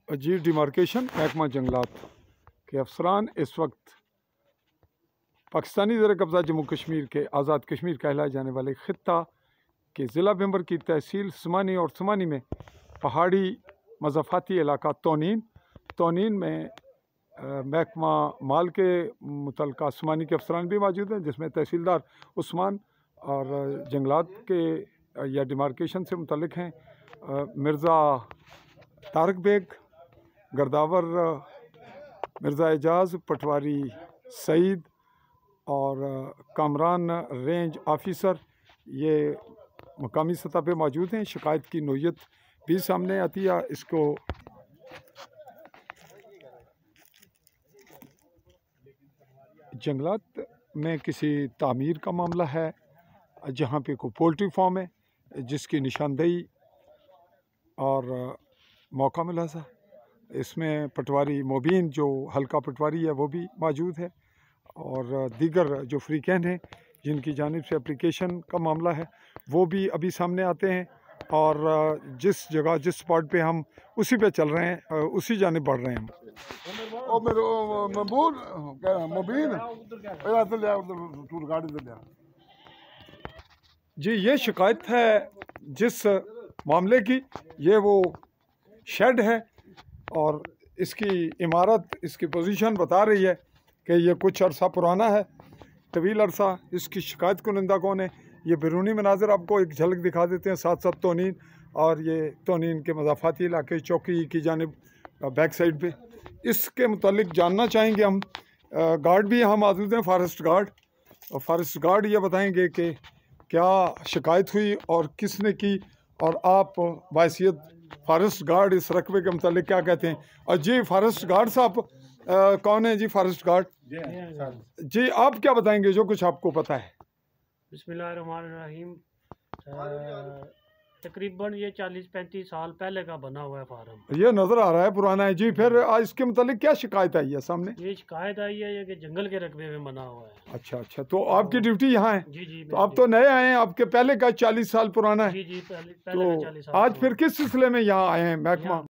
अजीब डिमार्केशन महकमा जंगलात के अफसरान इस वक्त पाकिस्तानी ज़र कब्ज़ा जम्मू कश्मीर के आज़ाद कश्मीर कहलाए जाने वाले ख़ित्ता के ज़िला मेंबर की तहसील समानी और समानी में पहाड़ी मज़ाफ़ाती इलाका तोनीन में महकमा माल के मुतल्लिक़ा समानी के अफसरान भी मौजूद हैं, जिसमें तहसीलदार उस्मान और जंगलात के या डिमार्केशन से मुतल्लिक़ हैं मिर्ज़ा तारक बेग, गर्दावर मिर्ज़ा एजाज़, पटवारी सईद और कामरान रेंज ऑफिसर ये मकामी सतह पे मौजूद हैं। शिकायत की नोयत भी सामने आती है। इसको जंगलात में किसी तामीर का मामला है जहाँ पे कोई पोल्ट्री फार्म है जिसकी निशानदेही और मौका मिला था। इसमें पटवारी मुबीन जो हल्का पटवारी है वो भी मौजूद है और दीगर जो फ्रीकैन हैं जिनकी जानिब से एप्लीकेशन का मामला है वो भी अभी सामने आते हैं। और जिस जगह जिस स्पॉट पे हम उसी पे चल रहे हैं उसी जानिब बढ़ रहे हैं हम। जी ये शिकायत है जिस मामले की, ये वो शेड है और इसकी इमारत, इसकी पोजीशन बता रही है कि ये कुछ अरसा पुराना है, तवील अरसा। इसकी शिकायत कुनिंदा कौन है, ये बैरूनी मनाज़र आपको एक झलक दिखा देते हैं। साथ साथ तोनीन और ये तोनीन के मज़ाफ़ाती इलाके चौकी की जानिब बैक साइड पे, इसके मुतालिक जानना चाहेंगे हम। गार्ड भी यहाँ मौजूद हैं, फॉरेस्ट गार्ड, और फॉरेस्ट गार्ड ये बताएंगे कि क्या शिकायत हुई और किसने की, और आप बायसियत फॉरेस्ट गार्ड इस रकबे के मुतालिक क्या कहते हैं। और जी फॉरेस्ट गार्ड साहब कौन है जी? फॉरेस्ट गार्ड जी आप क्या बताएंगे जो कुछ आपको पता है? बिस्मिल्लाहिर्रहमानिर्रहीम। तकरीबन ये 40-35 साल पहले का बना हुआ है फार्म। ये नज़र आ रहा है पुराना है जी। फिर इसके मुतालिक क्या शिकायत आई है सामने? ये शिकायत आई है कि जंगल के रकबे में बना हुआ है। अच्छा, तो आपकी ड्यूटी यहाँ है? जी। तो आप तो नए आए हैं, आपके पहले का 40 साल पुराना है। जी पहले तो 40 साल। आज फिर किस सिलसिले में यहाँ आए हैं महकमा?